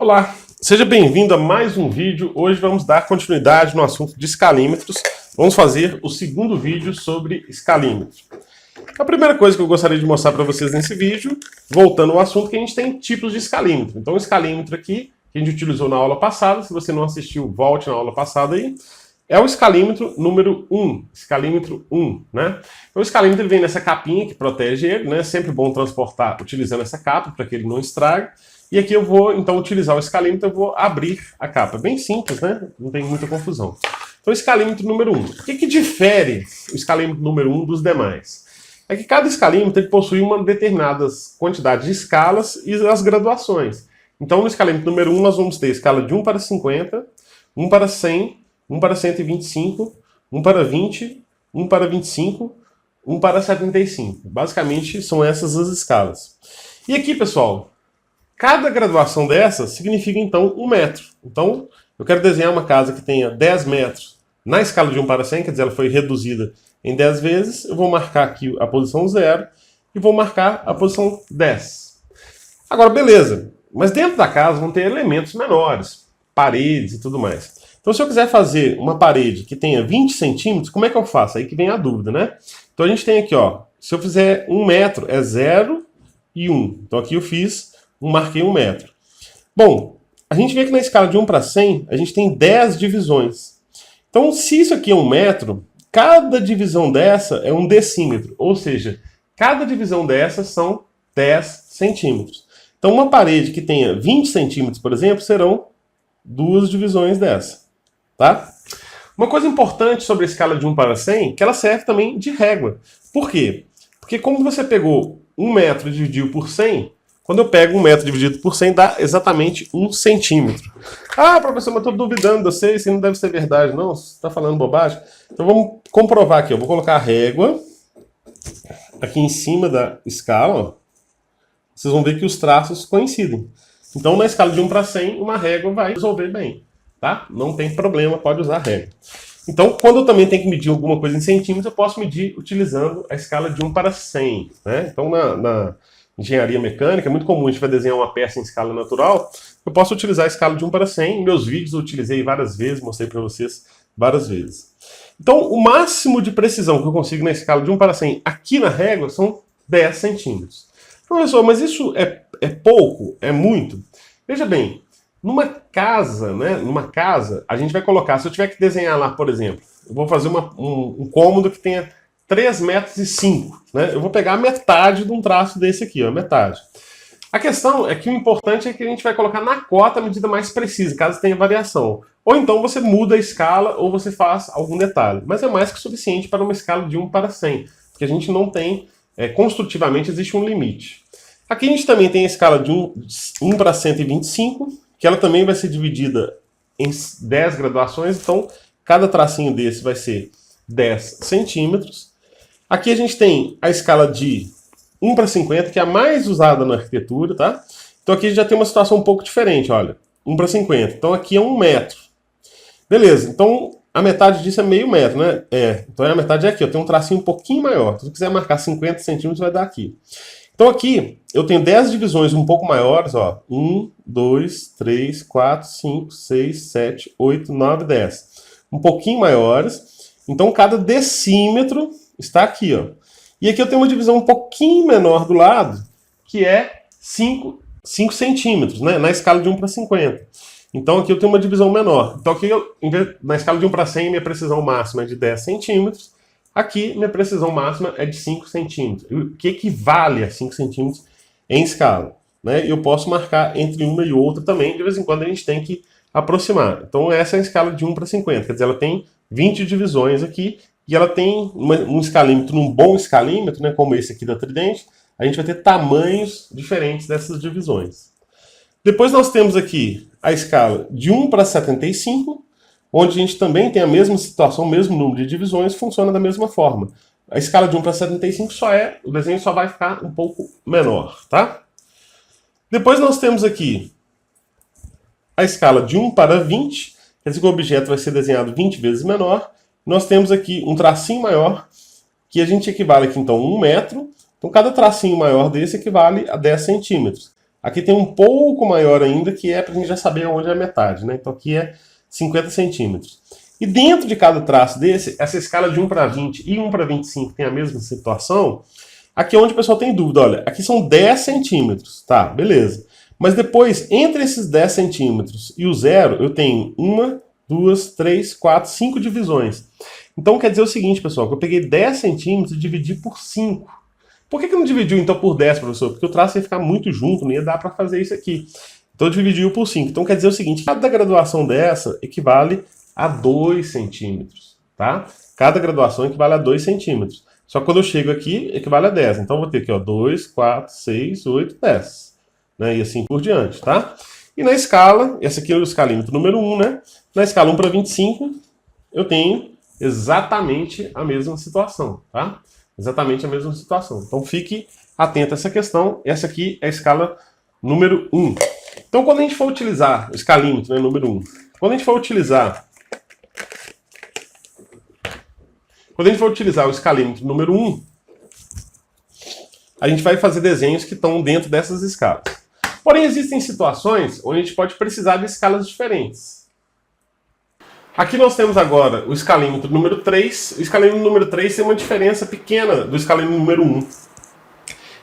Olá, seja bem-vindo a mais um vídeo. Hoje vamos dar continuidade no assunto de escalímetros. Vamos fazer o segundo vídeo sobre escalímetros. A primeira coisa que eu gostaria de mostrar para vocês nesse vídeo, voltando ao assunto, que a gente tem tipos de escalímetro. Então o escalímetro aqui, que a gente utilizou na aula passada, se você não assistiu, volte na aula passada aí, é o escalímetro número 1, escalímetro 1, né? Então o escalímetro ele vem nessa capinha que protege ele, né? É sempre bom transportar utilizando essa capa para que ele não estrague. E aqui eu vou, então, utilizar o escalímetro, eu vou abrir a capa. Bem simples, né? Não tem muita confusão. Então, escalímetro número 1. O que difere o escalímetro número 1 dos demais? É que cada escalímetro ele possui uma determinada quantidade de escalas e as graduações. Então, no escalímetro número 1, nós vamos ter escala de 1 para 50, 1 para 100, 1 para 125, 1 para 20, 1 para 25, 1 para 75. Basicamente, são essas as escalas. E aqui, pessoal, cada graduação dessa significa, então, 1 metro. Então, eu quero desenhar uma casa que tenha 10 metros na escala de 1 para 100, quer dizer, ela foi reduzida em 10 vezes. Eu vou marcar aqui a posição 0 e vou marcar a posição 10. Agora, beleza. Mas dentro da casa vão ter elementos menores, paredes e tudo mais. Então, se eu quiser fazer uma parede que tenha 20 centímetros, como é que eu faço? Aí que vem a dúvida, né? Então, a gente tem aqui, ó, se eu fizer 1 metro, é 0 e 1. Então, aqui eu marquei 1 metro. Bom, a gente vê que na escala de 1 para 100, a gente tem 10 divisões. Então, se isso aqui é 1 metro, cada divisão dessa é 1 decímetro. Ou seja, cada divisão dessas são 10 centímetros. Então, uma parede que tenha 20 centímetros, por exemplo, serão 2 divisões dessa. Tá? Uma coisa importante sobre a escala de 1 para 100 é que ela serve também de régua. Por quê? Porque como você pegou 1 metro e dividiu por 100, quando eu pego 1 metro dividido por 100, dá exatamente 1 centímetro. Ah, professor, mas estou duvidando, eu sei, isso não deve ser verdade, não, você está falando bobagem. Então vamos comprovar aqui, eu vou colocar a régua aqui em cima da escala, ó. Vocês vão ver que os traços coincidem. Então na escala de 1 para 100, uma régua vai resolver bem, tá? Não tem problema, pode usar a régua. Então, quando eu também tenho que medir alguma coisa em centímetros, eu posso medir utilizando a escala de 1 para 100, né? Então na engenharia mecânica, é muito comum, a gente vai desenhar uma peça em escala natural, eu posso utilizar a escala de 1 para 100, em meus vídeos eu utilizei várias vezes, mostrei para vocês várias vezes. Então, o máximo de precisão que eu consigo na escala de 1 para 100 aqui na régua são 10 centímetros. Professor, mas isso é pouco? É muito? Veja bem, numa casa, né, a gente vai colocar, se eu tiver que desenhar lá, por exemplo, eu vou fazer um cômodo que tenha 3,5 metros, né? Eu vou pegar a metade de um traço desse aqui, ó, metade. A questão é que o importante é que a gente vai colocar na cota a medida mais precisa, caso tenha variação. Ou então você muda a escala ou você faz algum detalhe. Mas é mais que suficiente para uma escala de 1 para 100, porque a gente não tem, construtivamente existe um limite. Aqui a gente também tem a escala de 1 para 125, que ela também vai ser dividida em 10 graduações, então cada tracinho desse vai ser 10 centímetros. Aqui a gente tem a escala de 1 para 50, que é a mais usada na arquitetura, tá? Então aqui a gente já tem uma situação um pouco diferente, olha. 1 para 50. Então aqui é 1 metro. Beleza, então a metade disso é meio metro, né? Então a metade é aqui, eu tenho um tracinho um pouquinho maior. Se eu quiser marcar 50 centímetros, vai dar aqui. Então aqui eu tenho 10 divisões um pouco maiores, ó. 1, 2, 3, 4, 5, 6, 7, 8, 9, 10. Um pouquinho maiores. Então cada decímetro está aqui, ó. E aqui eu tenho uma divisão um pouquinho menor do lado, que é 5 centímetros, né? Na escala de 1 para 50. Então aqui eu tenho uma divisão menor. Então aqui, na escala de 1 para 100, minha precisão máxima é de 10 centímetros. Aqui, minha precisão máxima é de 5 centímetros. O que equivale a 5 centímetros em escala, né? Eu posso marcar entre uma e outra também. De vez em quando a gente tem que aproximar. Então essa é a escala de 1 para 50. Quer dizer, ela tem 20 divisões aqui. E ela tem um escalímetro, um bom escalímetro, né, como esse aqui da Tridente, a gente vai ter tamanhos diferentes dessas divisões. Depois nós temos aqui a escala de 1 para 75, onde a gente também tem a mesma situação, o mesmo número de divisões, funciona da mesma forma. A escala de 1 para 75 o desenho só vai ficar um pouco menor, tá? Depois nós temos aqui a escala de 1 para 20, quer dizer que o objeto vai ser desenhado 20 vezes menor. Nós temos aqui um tracinho maior, que a gente equivale aqui então a 1 metro. Então cada tracinho maior desse equivale a 10 centímetros. Aqui tem um pouco maior ainda, que é para a gente já saber onde é a metade, né? Então aqui é 50 centímetros. E dentro de cada traço desse, essa escala de 1 para 20 e 1 para 25 tem a mesma situação. Aqui é onde o pessoal tem dúvida, olha, aqui são 10 centímetros, tá, beleza. Mas depois, entre esses 10 centímetros e o zero, eu tenho 1, 2, 3, 4, 5 divisões. Então quer dizer o seguinte, pessoal, que eu peguei 10 centímetros e dividi por 5. Por que não dividiu então por 10, professor? Porque o traço ia ficar muito junto, não ia dar para fazer isso aqui. Então dividiu por 5. Então quer dizer o seguinte, cada graduação dessa equivale a 2 centímetros, tá? Cada graduação equivale a 2 centímetros. Só que quando eu chego aqui, equivale a 10. Então eu vou ter aqui, ó, 2, 4, 6, 8, 10. Né? E assim por diante, tá? E na escala, essa aqui é o escalímetro número 1, né? Na escala 1 para 25, eu tenho exatamente a mesma situação, tá? Exatamente a mesma situação. Então fique atento a essa questão. Essa aqui é a escala número 1. Então quando a gente for utilizar o escalímetro, né, número 1, quando a gente for utilizar o escalímetro número 1, a gente vai fazer desenhos que estão dentro dessas escalas. Porém, existem situações onde a gente pode precisar de escalas diferentes. Aqui nós temos agora o escalímetro número 3. O escalímetro número 3 tem uma diferença pequena do escalímetro número 1.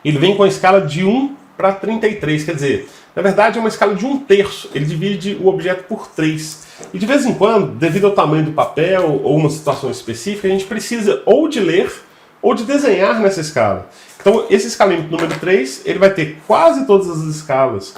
Ele vem com a escala de 1 para 33, quer dizer, na verdade é uma escala de 1/3. Ele divide o objeto por 3. E de vez em quando, devido ao tamanho do papel ou uma situação específica, a gente precisa ou de ler ou de desenhar nessa escala. Então esse escalímetro número 3, ele vai ter quase todas as escalas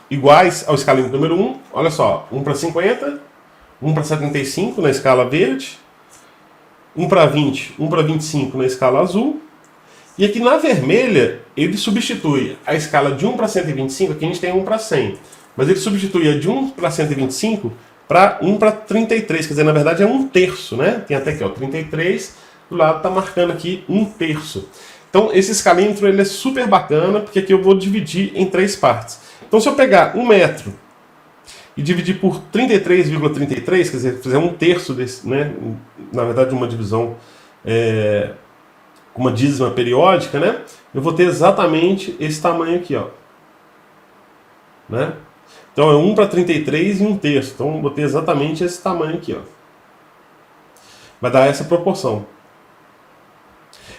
iguais ao escalímetro número 1. Olha só, 1 para 50, 1 para 75 na escala verde, 1 para 20, 1 para 25 na escala azul. E aqui na vermelha, ele substitui a escala de 1 para 125, aqui a gente tem 1 para 100. Mas ele substitui a de 1 para 125 para 1 para 33, quer dizer, na verdade é 1/3, né? Tem até aqui, ó, 33, do lado está marcando aqui 1/3. Então esse escalímetro ele é super bacana, porque aqui eu vou dividir em 3 partes. Então se eu pegar 1 metro e dividir por 33,33, quer dizer, fazer 1/3 desse, né? Na verdade uma divisão uma dízima periódica, né? Eu vou ter exatamente esse tamanho aqui, ó. Né? Então é 1 para 33 e 1/3. Então eu vou ter exatamente esse tamanho aqui, ó. Vai dar essa proporção.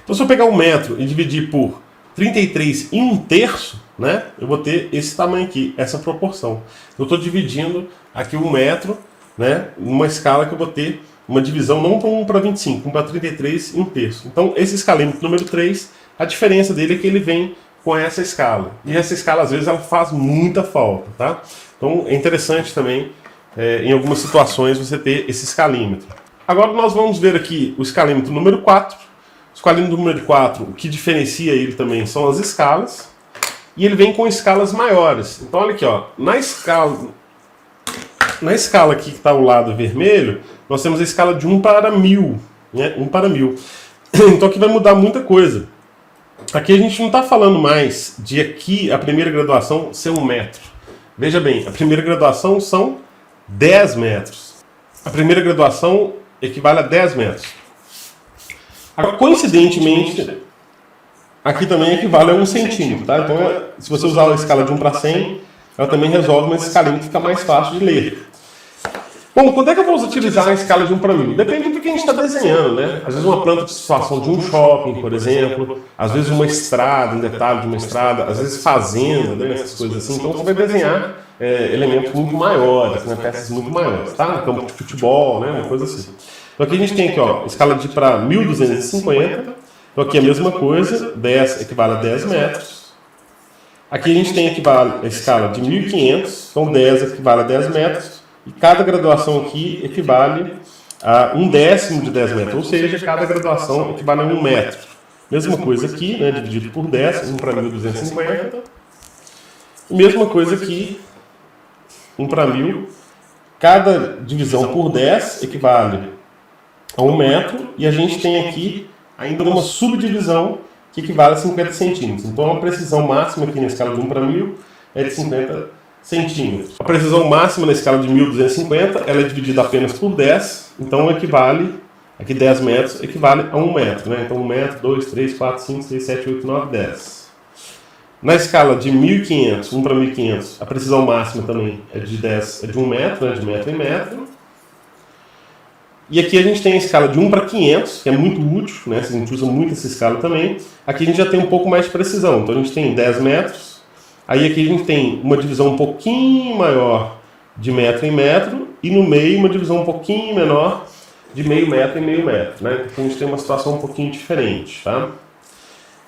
Então se eu pegar 1 metro e dividir por 33 e 1/3, né? Eu vou ter esse tamanho aqui, essa proporção. Eu estou dividindo aqui 1 metro, né? Numa escala que eu vou ter uma divisão não para 1 para 25, 1 para 33 e 1/3. Então esse escalímetro número 3, a diferença dele é que ele vem com essa escala. E essa escala às vezes ela faz muita falta, tá? Então é interessante também, em algumas situações, você ter esse escalímetro. Agora nós vamos ver aqui o escalímetro número 4. O escalímetro número 4, o que diferencia ele também são as escalas. E ele vem com escalas maiores. Então olha aqui, ó, na escala aqui que está ao lado vermelho, nós temos a escala de 1 para 1000. Né? 1 para 1000. Então aqui vai mudar muita coisa. Aqui a gente não está falando mais de aqui a primeira graduação ser 1 metro. Veja bem, a primeira graduação são 10 metros. A primeira graduação equivale a 10 metros. Agora, coincidentemente, aqui também equivale a 1 centímetro. Tá? Então, se você usar a escala de 1 para 100, ela também resolve, mas esse escalímetro fica mais fácil de ler. Bom, quando é que eu vou utilizar a escala de 1 para 1000? Depende do que a gente está desenhando, né? Às vezes uma planta de situação de um shopping, por exemplo, às vezes uma estrada, um detalhe de uma estrada, às vezes fazenda, né? Essas coisas assim. Então você vai desenhar elementos muito maiores, né? Peças muito maiores, tá? No campo de futebol, né? Uma coisa assim. Então aqui a gente tem aqui, ó, escala de para 1250. Então aqui é a mesma coisa, 10 equivale a 10 metros. Aqui a gente tem a escala de 1500, então 10 equivale a 10 metros. E cada graduação aqui equivale a 1/10 de 10 metros, ou seja, cada graduação equivale a 1 metro. Mesma coisa aqui, né, dividido por 10, 1 para 1250. E mesma coisa aqui, 1 para 1000. Cada divisão por 10 equivale a 1 metro. E a gente tem aqui ainda uma subdivisão que equivale a 50 centímetros. Então a precisão máxima aqui na escala de 1 para 1000 é de 50 centímetros. A precisão máxima na escala de 1250, ela é dividida apenas por 10, então equivale, aqui 10 metros, equivale a 1 metro, né? Então 1 metro, 2, 3, 4, 5, 6, 7, 8, 9, 10. Na escala de 1500, 1 para 1500, a precisão máxima também é de 1 metro, né, de metro em metro. E aqui a gente tem a escala de 1 para 500, que é muito útil, né, a gente usa muito essa escala também. Aqui a gente já tem um pouco mais de precisão, então a gente tem 10 metros. Aí aqui a gente tem uma divisão um pouquinho maior de metro em metro, e no meio uma divisão um pouquinho menor de meio metro em meio metro, né? Então a gente tem uma situação um pouquinho diferente, tá?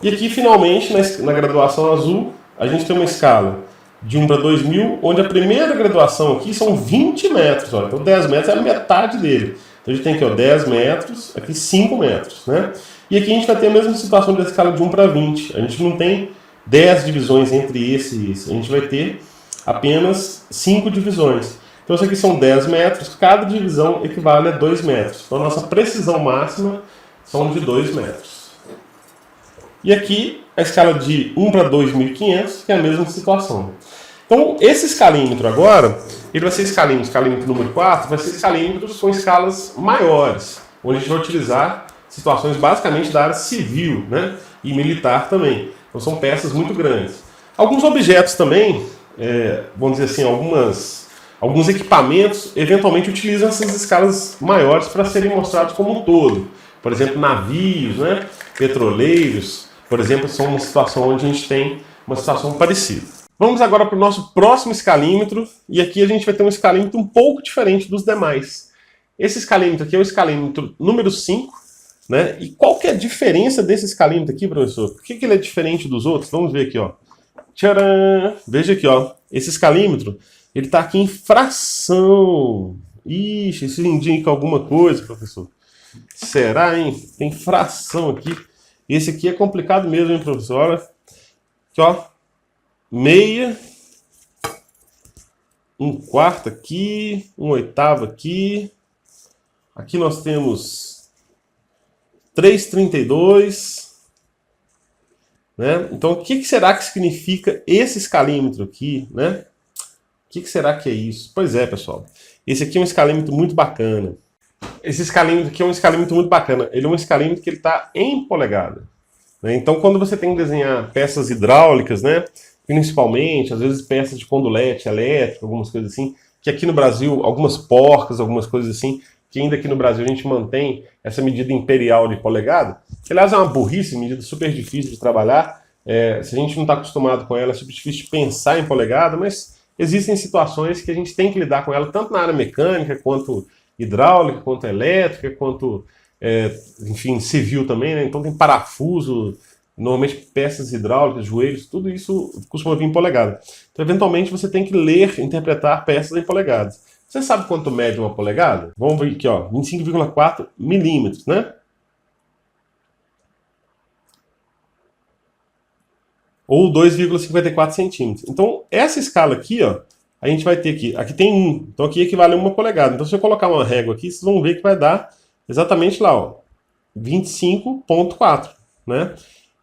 E aqui, finalmente, na graduação azul, a gente tem uma escala de 1 para 2000, onde a primeira graduação aqui são 20 metros, olha, então 10 metros é a metade dele. Então a gente tem aqui, ó, 10 metros, aqui 5 metros, né? E aqui a gente vai ter a mesma situação da escala de 1 para 20, a gente não tem 10 divisões entre esse e esse, a gente vai ter apenas 5 divisões. Então isso aqui são 10 metros, cada divisão equivale a 2 metros. Então a nossa precisão máxima são de 2 metros. E aqui a escala de 1 para 2.500, que é a mesma situação. Então esse escalímetro agora, ele vai ser escalímetro número 4, vai ser escalímetros com escalas maiores, onde a gente vai utilizar situações basicamente da área civil, né, e militar também. Então são peças muito grandes. Alguns objetos também, vamos dizer assim, alguns equipamentos eventualmente utilizam essas escalas maiores para serem mostrados como um todo. Por exemplo, navios, né, petroleiros, por exemplo, são uma situação onde a gente tem uma situação parecida. Vamos agora para o nosso próximo escalímetro, e aqui a gente vai ter um escalímetro um pouco diferente dos demais. Esse escalímetro aqui é o escalímetro número 5, né? E qual que é a diferença desse escalímetro aqui, professor? Por que ele é diferente dos outros? Vamos ver aqui, ó. Tcharam! Veja aqui, ó. Esse escalímetro, ele está aqui em fração. Ixi, isso indica alguma coisa, professor. Será, hein? Tem fração aqui. Esse aqui é complicado mesmo, hein, professor? Olha. Aqui, ó. Meia. 1/4 aqui. 1/8 aqui. Aqui nós temos 3/32. Né? Então, o que será que significa esse escalímetro aqui, né? O que será que é isso? Pois é, pessoal. Esse aqui é um escalímetro muito bacana. Esse escalímetro aqui é um escalímetro muito bacana. Ele é um escalímetro que ele está em polegada. Né? Então, quando você tem que desenhar peças hidráulicas, né? Principalmente, às vezes peças de condulete elétrico, algumas coisas assim, que aqui no Brasil, algumas porcas, algumas coisas assim, que ainda aqui no Brasil a gente mantém essa medida imperial de polegada, que aliás é uma burrice, medida super difícil de trabalhar. Se a gente não está acostumado com ela, é super difícil de pensar em polegada, mas existem situações que a gente tem que lidar com ela, tanto na área mecânica, quanto hidráulica, quanto elétrica, quanto, enfim, civil também, né? Então tem parafuso, normalmente peças hidráulicas, joelhos, tudo isso costuma vir em polegada. Então, eventualmente, você tem que ler, interpretar peças em polegadas. Você sabe quanto mede uma polegada? Vamos ver aqui, ó, 25,4 milímetros, né? Ou 2,54 centímetros. Então, essa escala aqui, ó, a gente vai ter aqui tem 1, então aqui equivale a 1 polegada. Então, se eu colocar uma régua aqui, vocês vão ver que vai dar exatamente lá, ó, 25,4, né?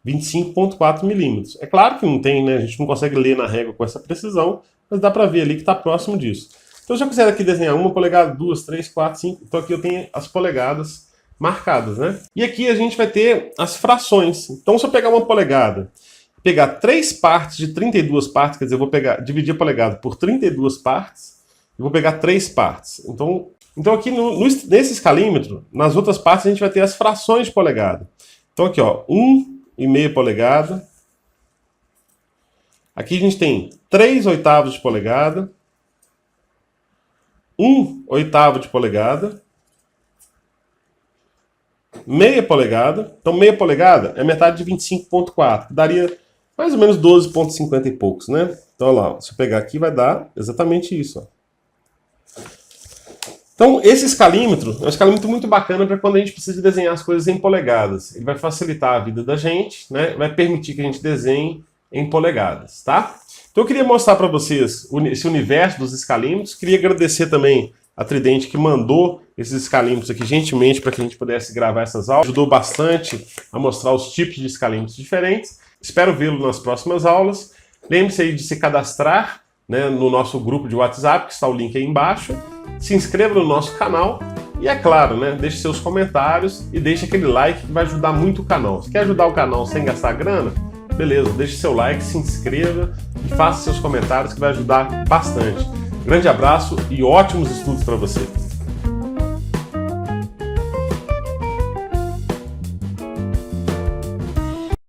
25,4 milímetros. É claro que não tem, né? A gente não consegue ler na régua com essa precisão, mas dá para ver ali que está próximo disso. Então, se eu quiser aqui desenhar 1 polegada, 2, 3, 4, 5, então aqui eu tenho as polegadas marcadas, né? E aqui a gente vai ter as frações. Então, se eu pegar uma polegada, pegar 3 partes de 32 partes, quer dizer, eu vou dividir a polegada por 32 partes, e vou pegar 3 partes. Então aqui nesse escalímetro, nas outras partes a gente vai ter as frações de polegada. Então aqui, ó, 1,5 polegada. Aqui a gente tem 3/8 de polegada. 1/8 de polegada. Meia polegada. Então meia polegada é metade de 25,4. Daria mais ou menos 12,50 e poucos, né? Então olha lá, se eu pegar aqui vai dar exatamente isso, ó. Então, esse escalímetro é um escalímetro muito bacana para quando a gente precisa desenhar as coisas em polegadas. Ele vai facilitar a vida da gente, né? Vai permitir que a gente desenhe em polegadas, tá? Então, eu queria mostrar para vocês esse universo dos escalímetros. Queria agradecer também a Tridente que mandou esses escalímetros aqui gentilmente para que a gente pudesse gravar essas aulas. Ajudou bastante a mostrar os tipos de escalímetros diferentes. Espero vê-lo nas próximas aulas. Lembre-se aí de se cadastrar, né, no nosso grupo de WhatsApp, que está o link aí embaixo. Se inscreva no nosso canal e, é claro, né, deixe seus comentários e deixe aquele like que vai ajudar muito o canal. Se quer ajudar o canal sem gastar grana, beleza, deixe seu like, se inscreva e faça seus comentários que vai ajudar bastante. Grande abraço e ótimos estudos para você!